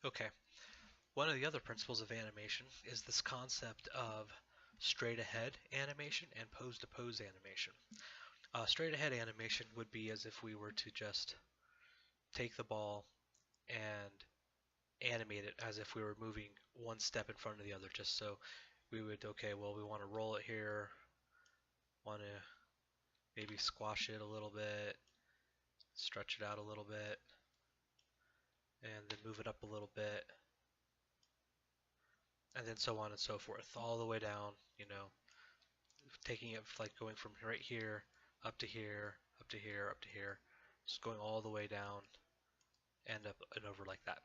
Okay, one of the other principles of animation is this concept of straight ahead animation and pose to pose animation. Straight ahead animation would be as if we were to just take the ball and animate it as if we were moving one step in front of the other, just so we would, okay, well, we want to roll it here, want to maybe squash it a little bit, stretch it out a little bit, and then move it up a little bit, and then so on and so forth, all the way down, taking it like going from right here, up to here, up to here, up to here, just going all the way down and up and over like that.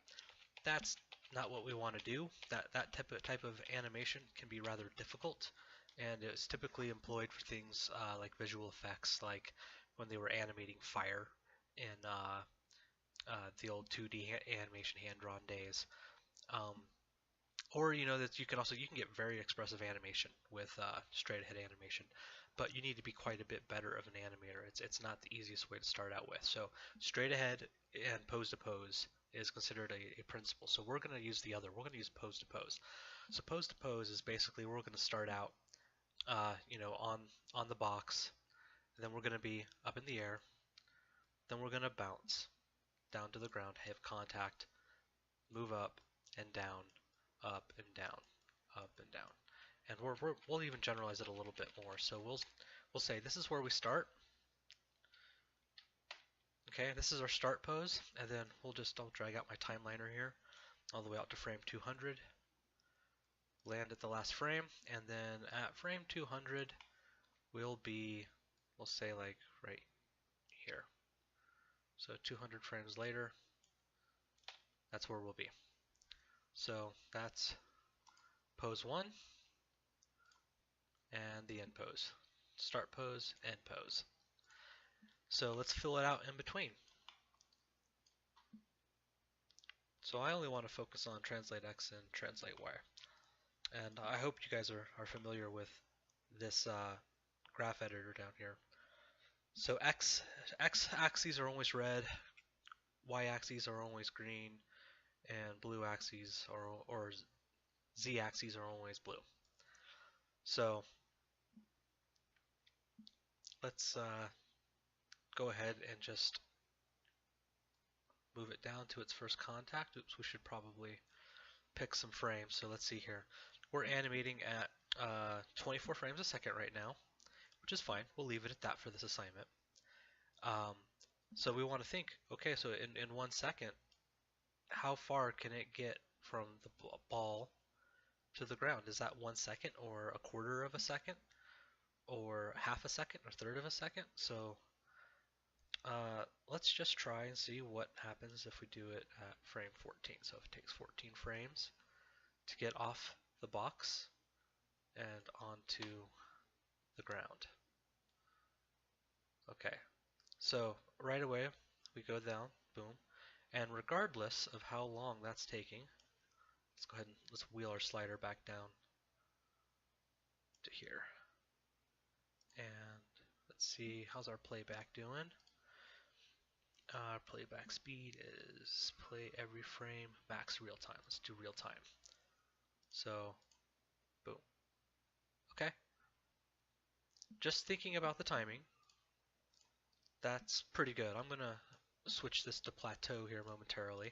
That's not what we want to do. That type of animation can be rather difficult, and it's typically employed for things like visual effects, like when they were animating fire in the old 2D animation hand-drawn days. Um, or that you can get very expressive animation with straight ahead animation, but you need to be quite a bit better of an animator. It's not the easiest way to start out with. So straight ahead and pose to pose is considered a principle. So we're going to use the other. We're going to use pose to pose. So pose to pose is basically we're going to start out on the box, and then we're going to be up in the air, then we're going to bounce down to the ground, have contact, move up and down, up and down, up and down. And we'll even generalize it a little bit more. So we'll say this is where we start. Okay, this is our start pose, and then I'll drag out my timeliner here all the way out to frame 200. Land at the last frame, and then at frame 200 we'll say like right here. So 200 frames later, that's where we'll be. So that's pose 1 and the end pose. Start pose, end pose. So let's fill it out in between. So I only want to focus on translate X and translate Y. And I hope you guys are familiar with this graph editor down here. So X axes are always red, Y axes are always green, and blue axes or Z axes are always blue. So let's go ahead and just move it down to its first contact. Oops, we should probably pick some frames. So let's see here. We're animating at 24 frames a second right now, which is fine. We'll leave it at that for this assignment. So we want to think, okay, so in 1 second, how far can it get from the ball to the ground? Is that 1 second or a quarter of a second or half a second or third of a second? So let's just try and see what happens if we do it at frame 14. So if it takes 14 frames to get off the box and onto the ground. Okay, so right away we go down, boom, and regardless of how long that's taking, let's go ahead and let's wheel our slider back down to here. And let's see, how's our playback doing? Our playback speed is play every frame, max real time. Let's do real time. So, boom. Okay. Just thinking about the timing, that's pretty good. I'm gonna switch this to plateau here momentarily.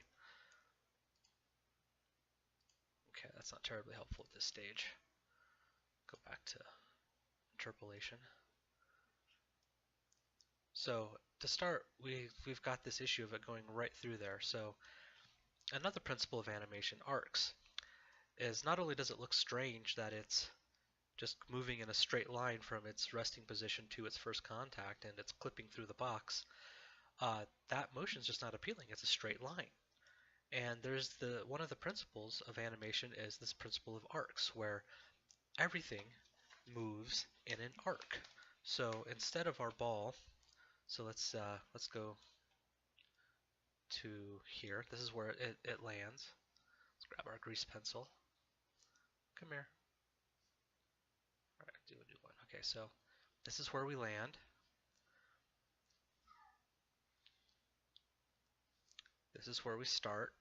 Okay, that's not terribly helpful at this stage. Go back to interpolation. So to start, we've got this issue of it going right through there. So another principle of animation, arcs, is not only does it look strange that it's just moving in a straight line from its resting position to its first contact and it's clipping through the box, that motion is just not appealing. It's a straight line. And there's one of the principles of animation is this principle of arcs, where everything moves in an arc. So instead of our ball, so let's go to here. This is where it lands. Let's grab our grease pencil. Come here. All right, do a new one. Okay, so this is where we land. This is where we start.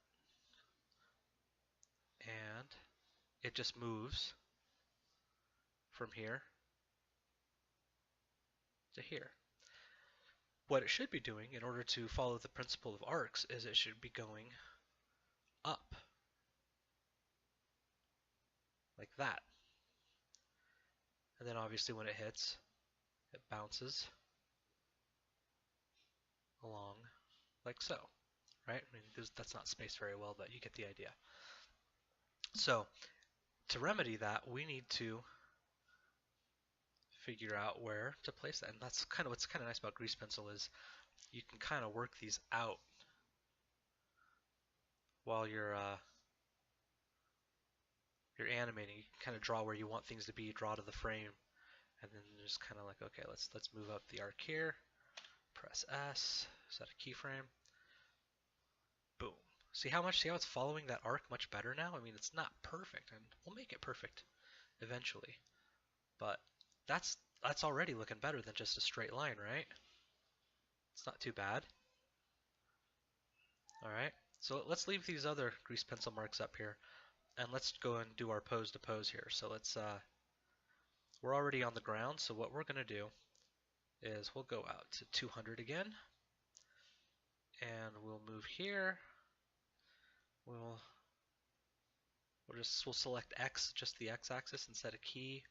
it just moves from here to here. What it should be doing in order to follow the principle of arcs is it should be going up like that. And then obviously when it hits, it bounces along like so, right? I mean, that's not spaced very well, but you get the idea. So to remedy that, we need to figure out where to place that. And that's kind of what's kind of nice about grease pencil is you can kind of work these out while you're animating. You can kind of draw where you want things to be, draw to the frame, and then just kind of like, okay, let's move up the arc here. Press S, set a keyframe. Boom. See how it's following that arc much better now? I mean, it's not perfect, and we'll make it perfect eventually. But that's already looking better than just a straight line, right? It's not too bad. All right. So let's leave these other grease pencil marks up here, and let's go and do our pose to pose here. So we're already on the ground, so what we're gonna do is we'll go out to 200 again, and we'll move here. We'll select X, just the X-axis, and set a key.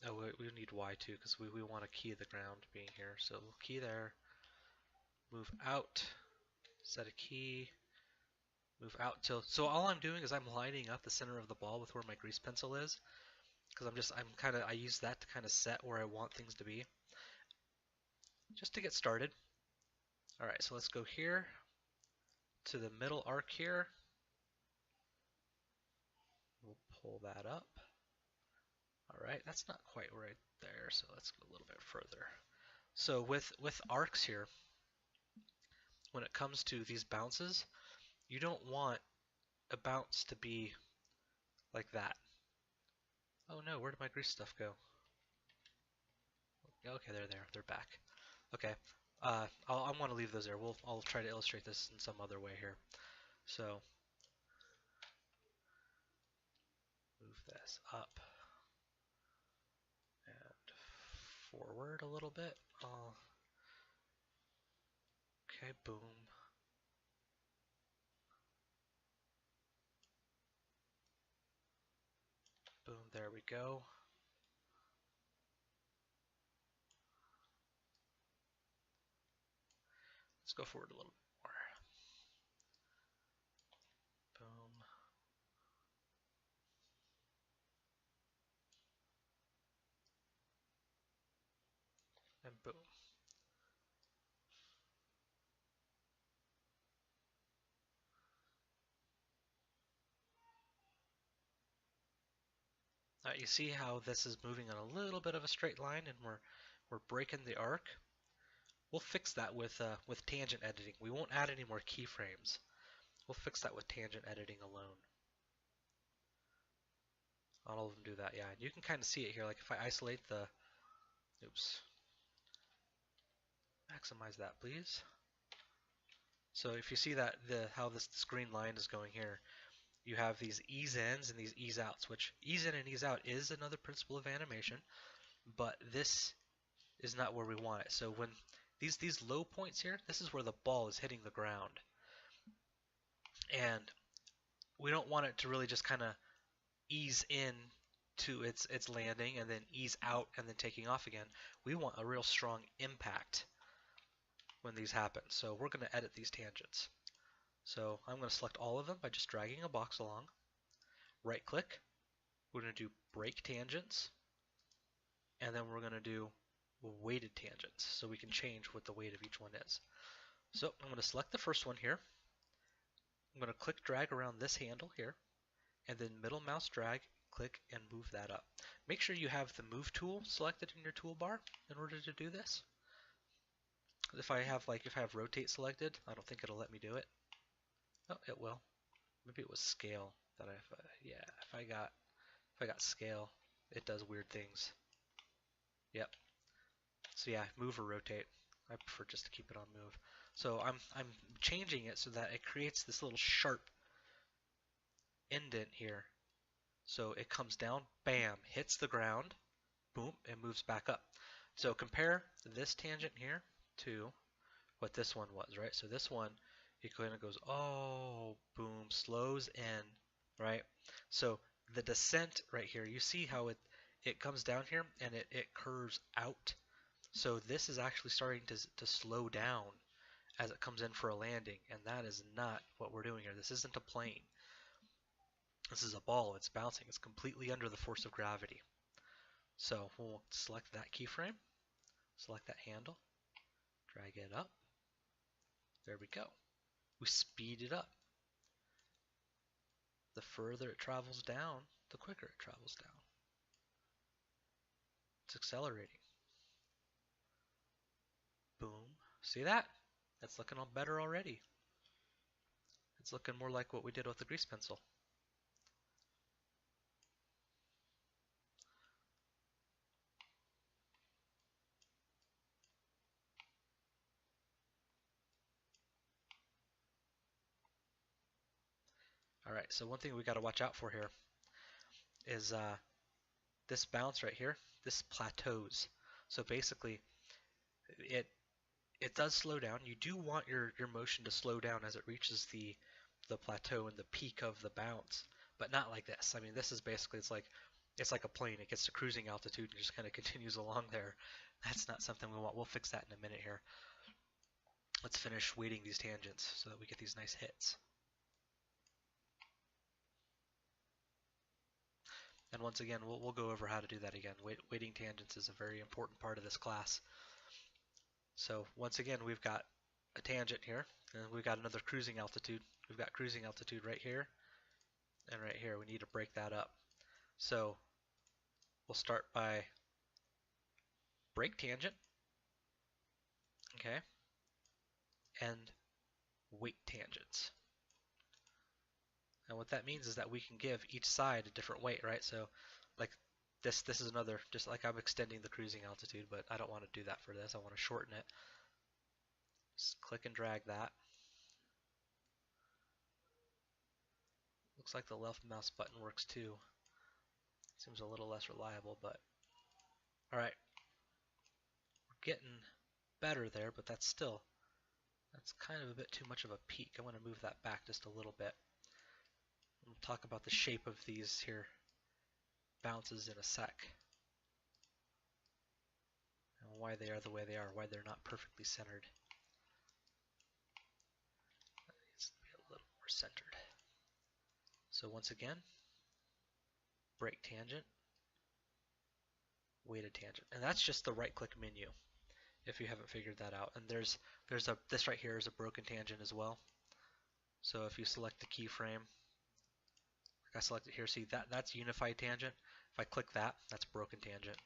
Oh, we need Y too, because we want to key the ground being here. So we'll key there, move out, set a key, move out till. So all I'm doing is I'm lining up the center of the ball with where my grease pencil is, because I use that to kind of set where I want things to be. Just to get started. All right, so let's go here to the middle arc here. We'll pull that up. All right, that's not quite right there, so let's go a little bit further. So with arcs here, when it comes to these bounces, you don't want a bounce to be like that. Oh no, where did my grease stuff go? Okay, they're back. Okay, I want to leave those there. I'll try to illustrate this in some other way here. So move this up and forward a little bit. Okay, boom. Boom, there we go. Let's go forward a little bit more. Boom. And boom. Now you see how this is moving on a little bit of a straight line, and we're breaking the arc. We'll fix that with tangent editing. We won't add any more keyframes. We'll fix that with tangent editing alone. All of them do that, yeah. And you can kind of see it here. Like if I isolate the, oops, maximize that, please. So if you see that how this green line is going here, you have these ease ins and these ease outs, which ease in and ease out is another principle of animation, but this is not where we want it. So when these low points here, this is where the ball is hitting the ground. And we don't want it to really just kind of ease in to its landing and then ease out and then taking off again. We want a real strong impact when these happen. So we're going to edit these tangents. So I'm going to select all of them by just dragging a box along. Right click. We're going to do break tangents. And then we're going to do weighted tangents, so we can change what the weight of each one is. So I'm going to select the first one here. I'm going to click drag around this handle here, and then middle mouse drag, click and move that up. Make sure you have the move tool selected in your toolbar in order to do this. If I have rotate selected, I don't think it'll let me do it. Oh, it will. Maybe it was scale that yeah, if I got scale, it does weird things. Yep. So yeah, move or rotate. I prefer just to keep it on move. So I'm changing it so that it creates this little sharp indent here. So it comes down, bam, hits the ground, boom, and moves back up. So compare this tangent here to what this one was, right? So this one, it kind of goes, oh, boom, slows in, right? So the descent right here, you see how it comes down here and it curves out. So this is actually starting to slow down as it comes in for a landing, and that is not what we're doing here. This isn't a plane. This is a ball. It's bouncing. It's completely under the force of gravity. So we'll select that keyframe, select that handle, drag it up. There we go. We speed it up. The further it travels down, the quicker it travels down. It's accelerating. Boom. See that? That's looking all better already. It's looking more like what we did with the grease pencil. Alright, so one thing we got to watch out for here is this bounce right here, this plateaus. So basically, it it does slow down. You do want your motion to slow down as it reaches the plateau and the peak of the bounce, but not like this. I mean, this is basically it's like a plane. It gets to cruising altitude and just kind of continues along there. That's not something we want. We'll fix that in a minute here. Let's finish weighting these tangents so that we get these nice hits. And once again, we'll go over how to do that again. Weighting tangents is a very important part of this class. So once again, we've got a tangent here, and we've got another cruising altitude. We've got cruising altitude right here, and right here. We need to break that up. So we'll start by break tangent, okay, and weight tangents. And what that means is that we can give each side a different weight, right? So like this is another, just like I'm extending the cruising altitude, but I don't want to do that for this. I want to shorten it. Just click and drag that. Looks like the left mouse button works too. Seems a little less reliable, but all right. We're getting better there, but that's kind of a bit too much of a peak. I want to move that back just a little bit. We'll talk about the shape of these here bounces in a sec. And why they are the way they are, why they're not perfectly centered. That needs to be a little more centered. So once again, break tangent, weighted tangent. And that's just the right click menu if you haven't figured that out. And this right here is a broken tangent as well. So if you select the keyframe, like I selected here, see that's unified tangent. If I click that, that's broken tangent.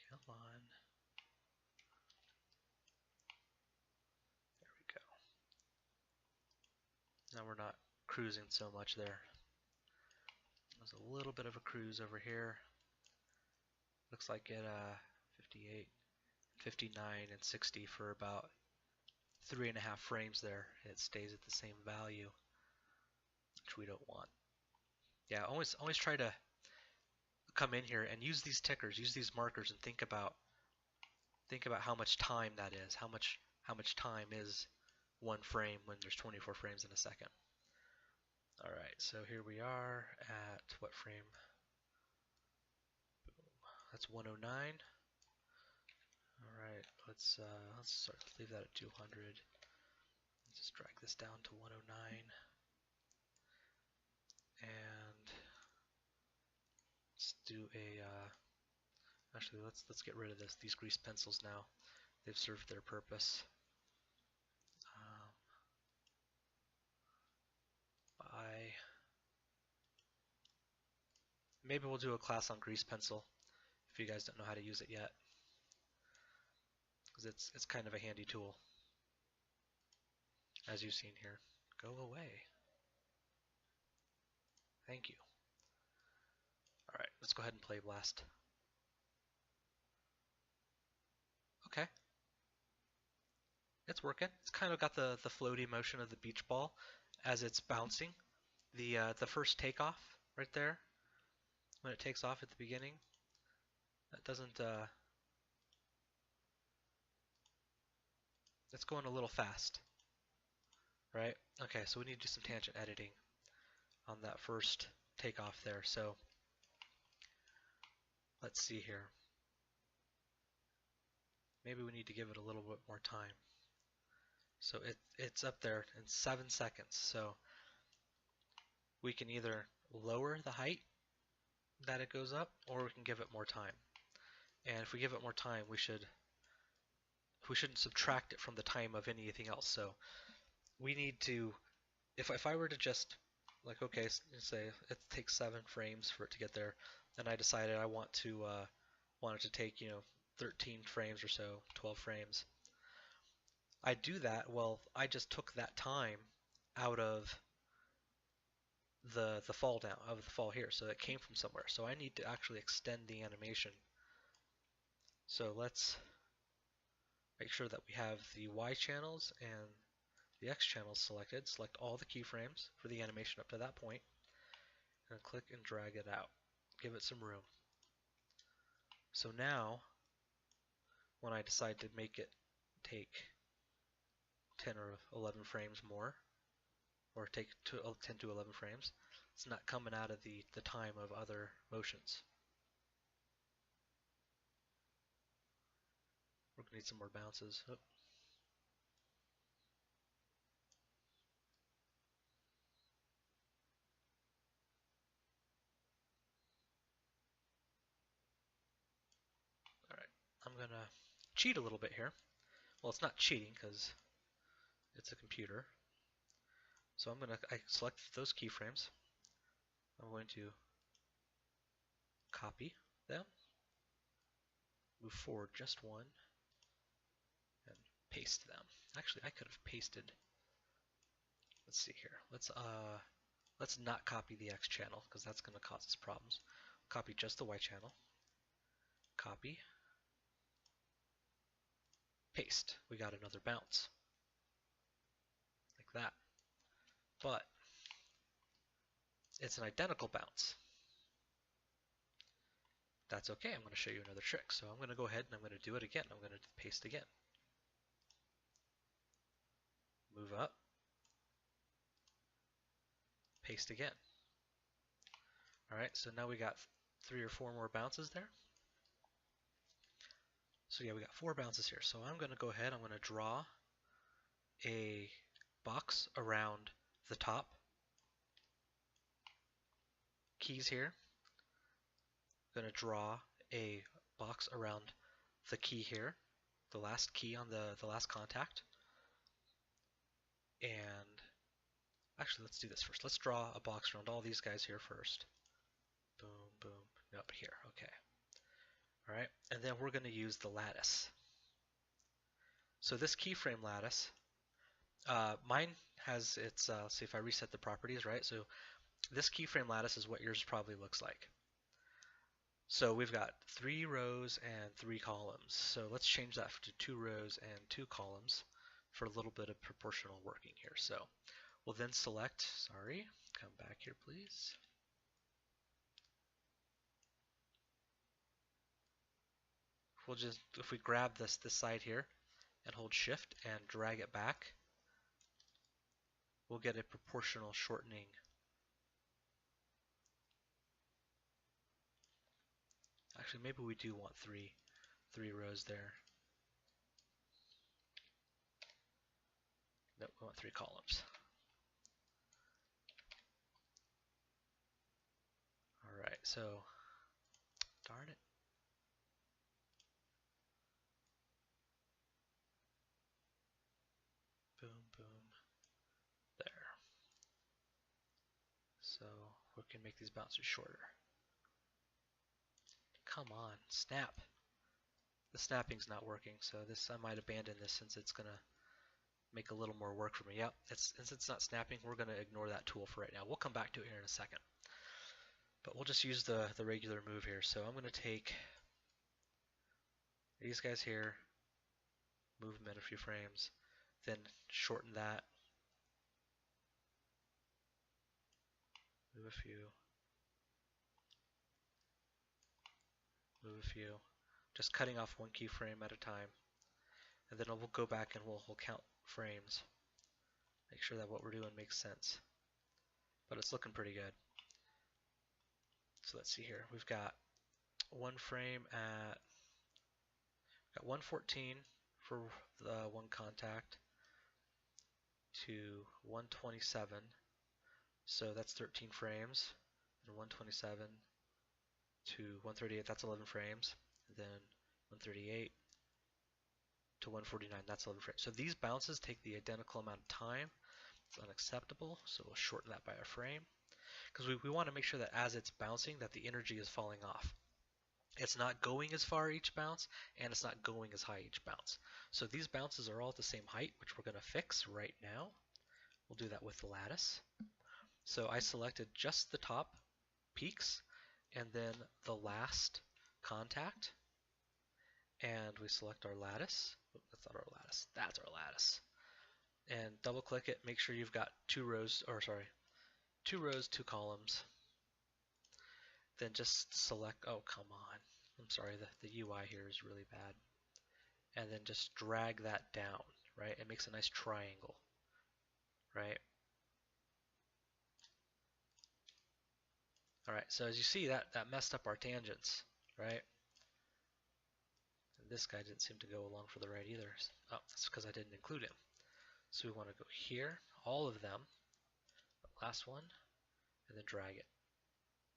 Come on. There we go. Now we're not cruising so much there. There's a little bit of a cruise over here. Looks like at 58, 59, and 60 for about 3.5 frames there. It stays at the same value, which we don't want. Yeah, always try to come in here and use these tickers, use these markers, and think about how much time that is. How much time is one frame when there's 24 frames in a second. All right, so here we are at what frame? That's 109. All right, let's leave that at 200. Let's just drag this down to 109, and let's do a. Actually, let's get rid of these grease pencils now. They've served their purpose. Maybe we'll do a class on grease pencil if you guys don't know how to use it yet, because it's kind of a handy tool, as you've seen here. Go away. Thank you. All right, let's go ahead and play Blast. Okay. It's working. It's kind of got the floaty motion of the beach ball as it's bouncing. The first takeoff right there, when it takes off at the beginning, that doesn't it's going a little fast, right? Okay, so we need to do some tangent editing on that first takeoff there. So let's see here. Maybe we need to give it a little bit more time. So it's up there in 7 seconds. So we can either lower the height that it goes up, or we can give it more time. And if we give it more time, we shouldn't subtract it from the time of anything else. So we need to, if I were to just like, okay, say it takes 7 frames for it to get there, and I decided I want it to take 13 frames or so, 12 frames. I do that. Well, I just took that time out of the fall down of the fall here, so it came from somewhere. So I need to actually extend the animation. So let's make sure that we have the Y channels and the X channels selected. Select all the keyframes for the animation up to that point, and click and drag it out. Give it some room. So now, when I decide to make it take 10 or 11 frames more, or take 10 to 11 frames, it's not coming out of the time of other motions. We're going to need some more bounces. Oh. Alright, I'm going to cheat a little bit here. Well, it's not cheating because it's a computer. So I select those keyframes. I'm going to copy them, move forward just one, and paste them. Actually, I could have pasted. Let's see here. Let's not copy the X channel because that's going to cause us problems. Copy just the Y channel. Copy. Paste. We got another bounce. Like that. But it's an identical bounce. That's okay. I'm going to show you another trick. So I'm going to go ahead and I'm going to do it again. I'm going to paste again. Move up. Paste again. Alright, so now we got 3 or 4 more bounces there. So yeah, we got 4 bounces here. So I'm going to go ahead, I'm going to draw a box around the top keys here. I'm going to draw a box around the key here, the last key on the last contact. And actually, let's do this first. Let's draw a box around all these guys here first. Boom, boom, up here. Okay. All right, and then we're going to use the lattice. So this keyframe lattice, mine has its, see if I reset the properties, right? So this keyframe lattice is what yours probably looks like. So we've got 3 rows and 3 columns. So let's change that to 2 rows and 2 columns for a little bit of proportional working here. So we'll then select, come back here please. We'll just, if we grab this side here and hold shift and drag it back, we'll get a proportional shortening. Actually, maybe we do want three rows there. Nope, we want 3 columns. Alright, so, darn it. Boom, boom, there. So, we can make these bounces shorter. Come on, snap. The snapping's not working, so this I might abandon this since it's gonna make a little more work for me. Yep, since it's not snapping, we're gonna ignore that tool for right now. We'll come back to it here in a second. But we'll just use the regular move here. So I'm gonna take these guys here, move them in a few frames, then shorten that, move a few, move a few, just cutting off one keyframe at a time. And then we'll go back and we'll count frames. Make sure that what we're doing makes sense. But it's looking pretty good. So let's see here. We've got one frame at 114 for the one contact to 127. So that's 13 frames. And 127 to 138, that's 11 frames. And then 138 to 149, that's 11 frames. So these bounces take the identical amount of time. It's unacceptable, so we'll shorten that by a frame. Because we want to make sure that as it's bouncing, that the energy is falling off. It's not going as far each bounce, and it's not going as high each bounce. So these bounces are all at the same height, which we're going to fix right now. We'll do that with the lattice. So I selected just the top peaks, and then the last contact, and we select our lattice. Oh, that's not our lattice. That's our lattice. And double click it. Make sure you've got two rows, 2 columns. Then just select, oh come on, I'm sorry, the UI here is really bad. And then just drag that down, right? It makes a nice triangle, right? All right, so as you see, that messed up our tangents, right? And this guy didn't seem to go along for the right either. Oh, that's because I didn't include him. So we want to go here, all of them, the last one, and then drag it.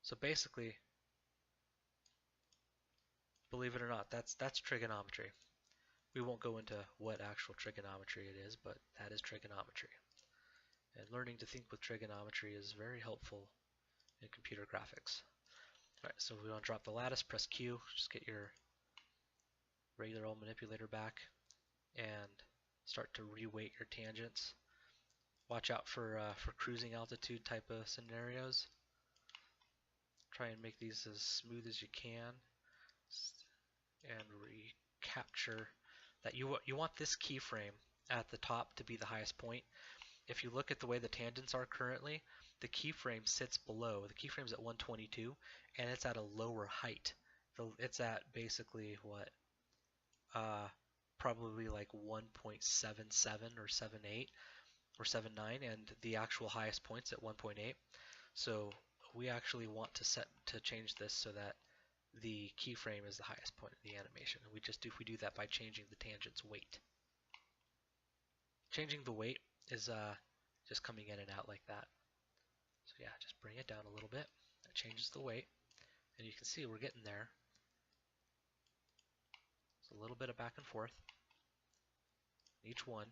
So basically, believe it or not, that's trigonometry. We won't go into what actual trigonometry it is, but that is trigonometry. And learning to think with trigonometry is very helpful in computer graphics. Alright, so we want to drop the lattice, press Q, just get your regular old manipulator back, and start to reweight your tangents. Watch out for cruising altitude type of scenarios. Try and make these as smooth as you can, and recapture that. You want this keyframe at the top to be the highest point. If you look at the way the tangents are currently, the keyframe sits below. The keyframe's at 122, and it's at a lower height. It's at basically what, probably like 1.77 or 78 or 79, and the actual highest point's at 1.8. So we actually want to change this so that the keyframe is the highest point of the animation. And we do that by changing the tangent's weight. Changing the weight is just coming in and out like that. So yeah, just bring it down a little bit. That changes the weight, and you can see we're getting there. It's a little bit of back and forth. Each one.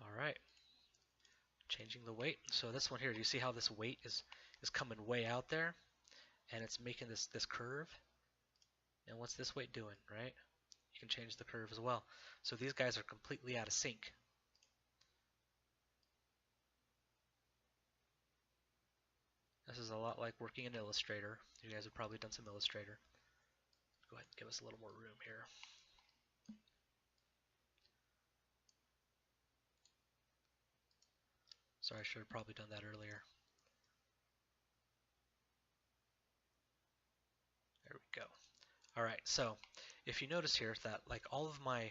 All right. Changing the weight. So this one here, do you see how this weight is coming way out there, and it's making this curve? And what's this weight doing, right? You can change the curve as well. So these guys are completely out of sync. This is a lot like working in Illustrator. You guys have probably done some Illustrator. Go ahead and give us a little more room here. Sorry, I should have probably done that earlier. There we go. All right, so if you notice here that like all of my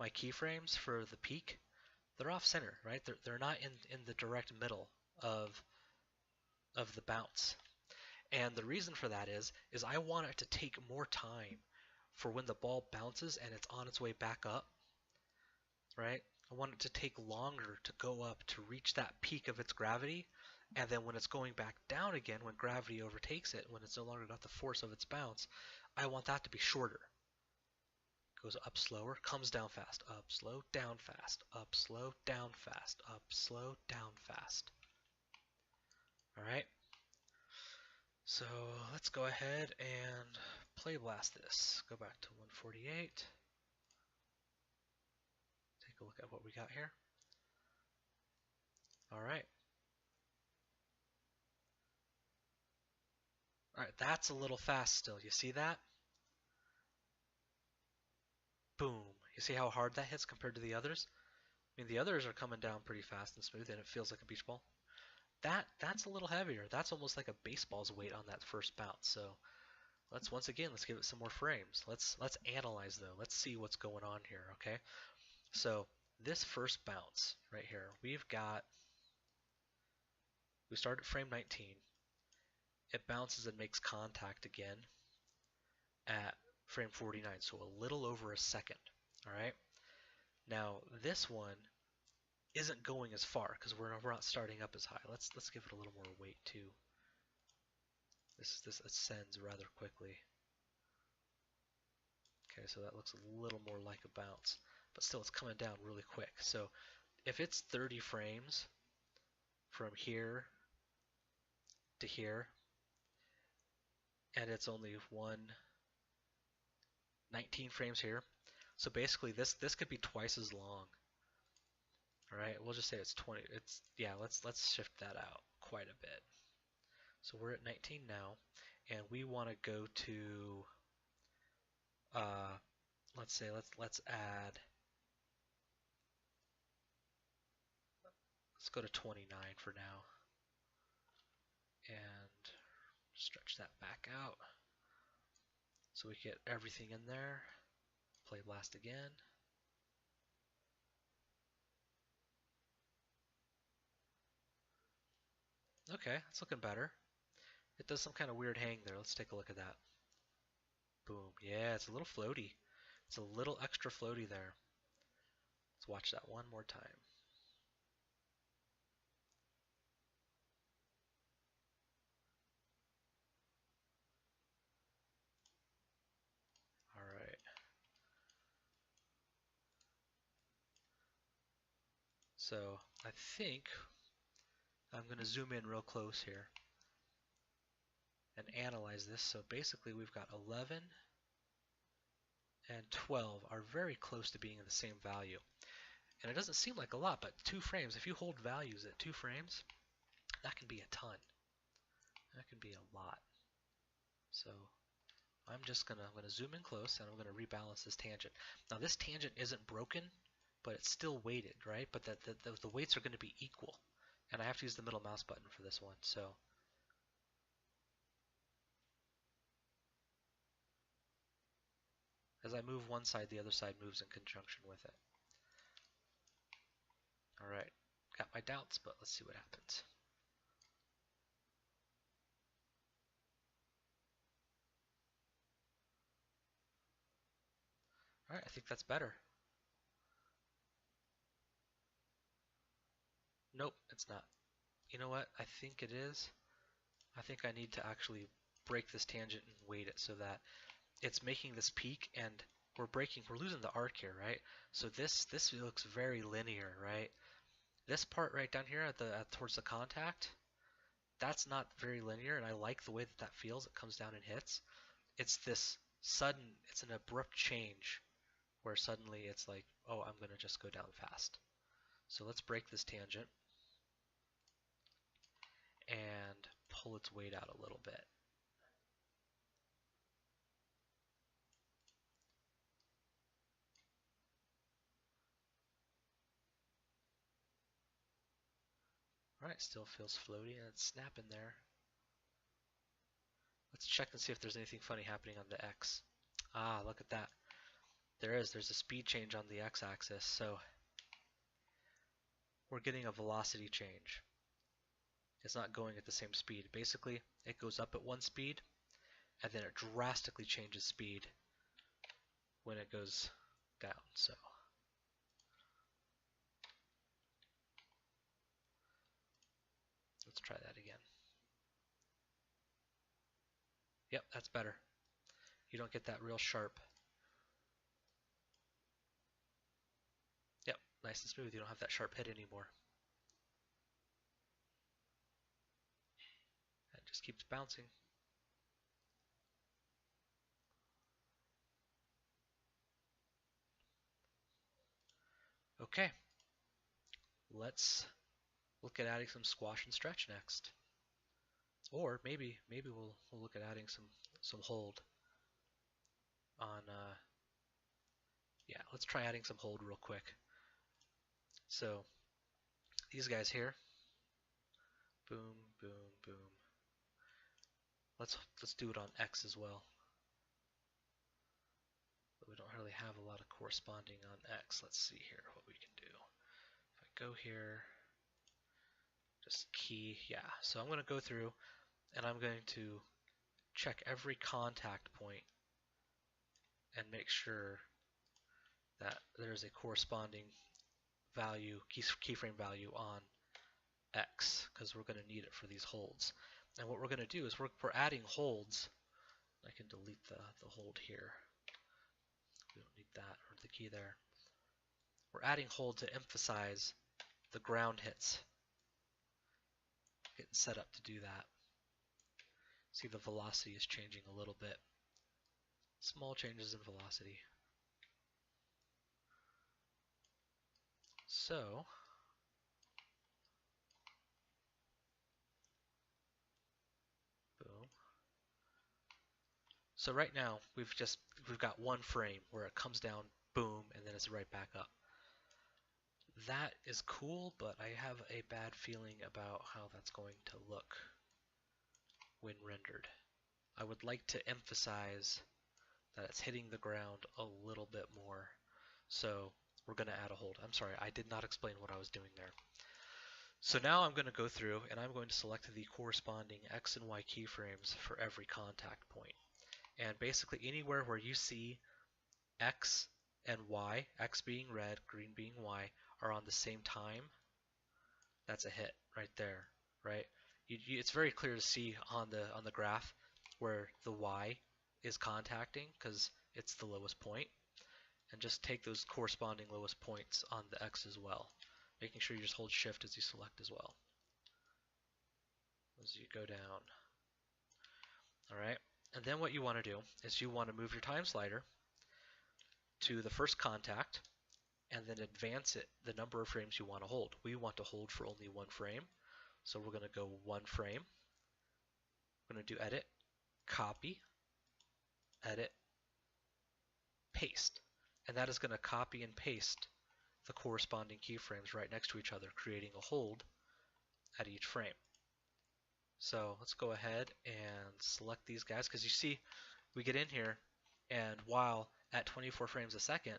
keyframes for the peak, they're off center, right? They're not in the direct middle of the bounce. And the reason for that is I want it to take more time for when the ball bounces and it's on its way back up, right? I want it to take longer to go up to reach that peak of its gravity, and then when it's going back down again, when gravity overtakes it, when it's no longer got the force of its bounce, I want that to be shorter. Goes up slower, comes down fast, up slow, down fast, up slow, down fast, up slow, down fast. All right. So let's go ahead and play blast this. Go back to 148. take a look at what we got here. All right. All right, that's a little fast still. You see that? Boom. You see how hard that hits compared to the others? I mean, the others are coming down pretty fast and smooth, and it feels like a beach ball. That's a little heavier. That's almost like a baseball's weight on that first bounce. So let's give it some more frames. Let's analyze though. Let's see what's going on here, okay? So this first bounce right here, we start at frame 19. It bounces and makes contact again at frame 49, so a little over a second, all right? Now this one isn't going as far because we're not starting up as high. Let's give it a little more weight too. This ascends rather quickly. Okay, so that looks a little more like a bounce, but still it's coming down really quick. So if it's 30 frames from here to here, and it's only 19 frames here, so basically this could be twice as long. All right, we'll just say it's 20. Yeah, let's shift that out quite a bit. So we're at 19 now, and we want to go to let's say let's go to 29 for now, and stretch that back out so we get everything in there. Play blast again. Okay, it's looking better. It does some kind of weird hang there. Let's take a look at that. Boom. Yeah, it's a little floaty. It's a little extra floaty there. Let's watch that one more time. All right. So I think I'm going to zoom in real close here and analyze this. So basically we've got 11 and 12 are very close to being in the same value. And it doesn't seem like a lot, but 2 frames, if you hold values at 2 frames, that can be a ton. That can be a lot. So I'm gonna zoom in close and I'm gonna rebalance this tangent. Now this tangent isn't broken, but it's still weighted, right? But the weights are gonna be equal. And I have to use the middle mouse button for this one. So as I move one side, the other side moves in conjunction with it. All right, got my doubts, but let's see what happens. All right, I think that's better. Nope, it's not. You know what? I think it is. I think I need to actually break this tangent and weight it so that it's making this peak, and we're losing the arc here, right? So this looks very linear, right? This part right down here towards the contact, that's not very linear, and I like the way that feels. It comes down and hits. It's this sudden, it's an abrupt change where suddenly it's like, oh, I'm gonna just go down fast. So let's break this tangent and pull its weight out a little bit. Alright, still feels floaty and it's snapping there. Let's check and see if there's anything funny happening on the X. Ah, look at that. There's a speed change on the X-axis, so we're getting a velocity change. It's not going at the same speed. Basically, it goes up at one speed, and then it drastically changes speed when it goes down. So let's try that again. Yep, that's better. You don't get that real sharp. Yep, nice and smooth. You don't have that sharp hit anymore. It just keeps bouncing. Okay, let's look at adding some squash and stretch next. Or maybe we'll look at adding some hold on yeah, let's try adding some hold real quick. So these guys here, boom, boom, boom. Let's do it on X as well. But we don't really have a lot of corresponding on X. Let's see here what we can do. If I go here, just key, yeah. So I'm going to go through and I'm going to check every contact point and make sure that there's a corresponding value, keyframe value on X, because we're going to need it for these holds. And what we're going to do is we're adding holds. I can delete the hold here. We don't need that, or the key there. We're adding hold to emphasize the ground hits. Getting set up to do that. See, the velocity is changing a little bit. Small changes in velocity. So boom. So right now we've got one frame where it comes down, boom, and then it's right back up. That is cool, but I have a bad feeling about how that's going to look when rendered. I would like to emphasize that it's hitting the ground a little bit more. So we're going to add a hold. I'm sorry, I did not explain what I was doing there. So now I'm going to go through and I'm going to select the corresponding X and Y keyframes for every contact point. And basically anywhere where you see X and Y, X being red, green being Y, are on the same time, that's a hit right there, right? It's very clear to see on the graph where the Y is contacting because it's the lowest point, and just take those corresponding lowest points on the X as well, making sure you just hold shift as you select as well as you go down. Alright, and then what you want to do is you want to move your time slider to the first contact and then advance it the number of frames you want to hold. We want to hold for only one frame, so we're going to go one frame. We're going to do edit, copy, edit, paste, and that is going to copy and paste the corresponding keyframes right next to each other, creating a hold at each frame. So let's go ahead and select these guys, because you see we get in here and while at 24 frames a second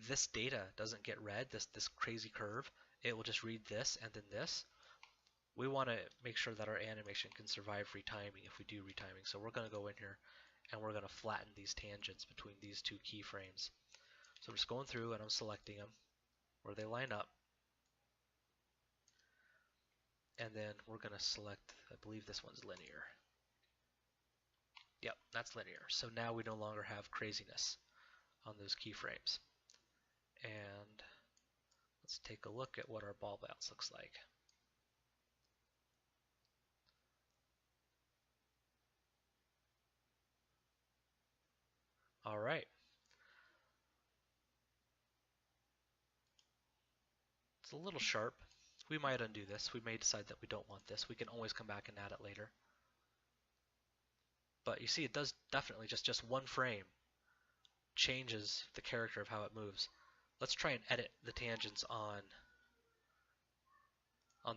this data doesn't get read, this crazy curve, it will just read this and then this. We want to make sure that our animation can survive retiming if we do retiming. So we're going to go in here and we're going to flatten these tangents between these two keyframes. So I'm just going through and I'm selecting them where they line up. And then we're going to select, I believe this one's linear. Yep, that's linear. So now we no longer have craziness on those keyframes. And let's take a look at what our ball bounce looks like. All right. It's a little sharp. We might undo this. We may decide that we don't want this. We can always come back and add it later. But you see, it does definitely just one frame changes the character of how it moves. Let's try and edit the tangents on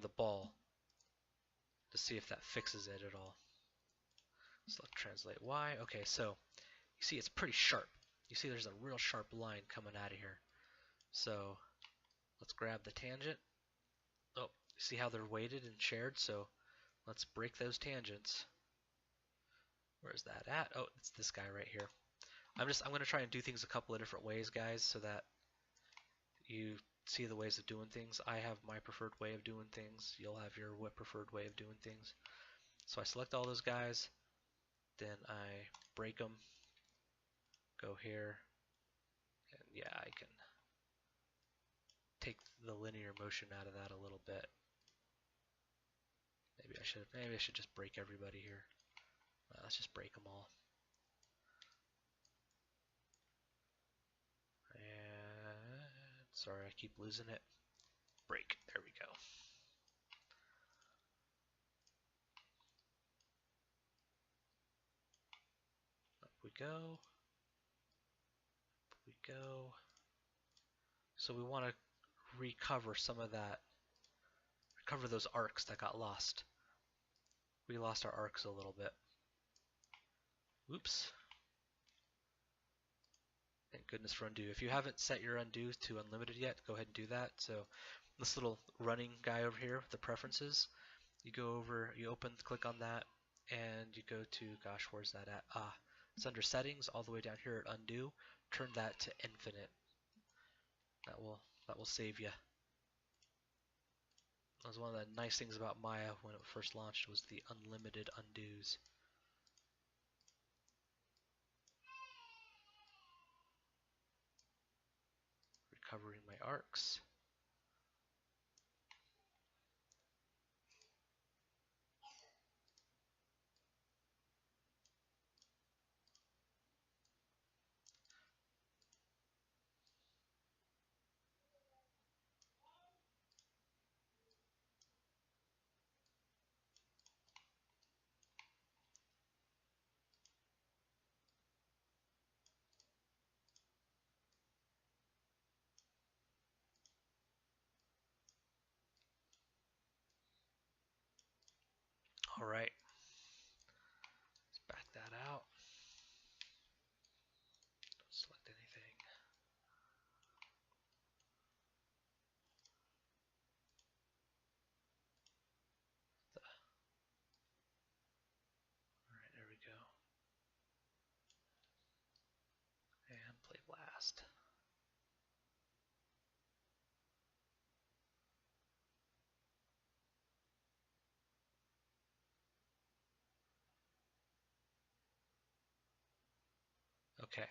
the ball to see if that fixes it at all. Select translate Y. Okay, so you see it's pretty sharp. You see there's a real sharp line coming out of here. So let's grab the tangent. Oh, see how they're weighted and shared? So let's break those tangents. Where's that at? Oh, it's this guy right here. I'm going to try and do things a couple of different ways, guys, so that you see the ways of doing things. I have my preferred way of doing things. You'll have your preferred way of doing things. So I select all those guys, then I break them, go here, and yeah, I can take the linear motion out of that a little bit. Maybe I should just break everybody here. Let's just break them all. And Sorry, I keep losing it. Break. There we go. Up we go. Up we go. So we want to recover some of that, recover those arcs that got lost. We lost our arcs a little bit. Oops. Thank goodness for undo. If you haven't set your undo to unlimited yet, go ahead and do that. So this little running guy over here, the preferences, you go over, you open, click on that, and you go to, gosh, where's that at? It's under settings, all the way down here at undo. Turn that to infinite. That will save you. That was one of the nice things about Maya when it first launched, was the unlimited undos. Recovering my arcs. All right. Let's back that out. Don't select anything. All right, there we go. And play blast. Okay.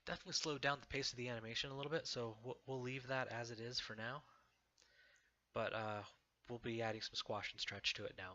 Definitely slowed down the pace of the animation a little bit, so we'll leave that as it is for now. But we'll be adding some squash and stretch to it now.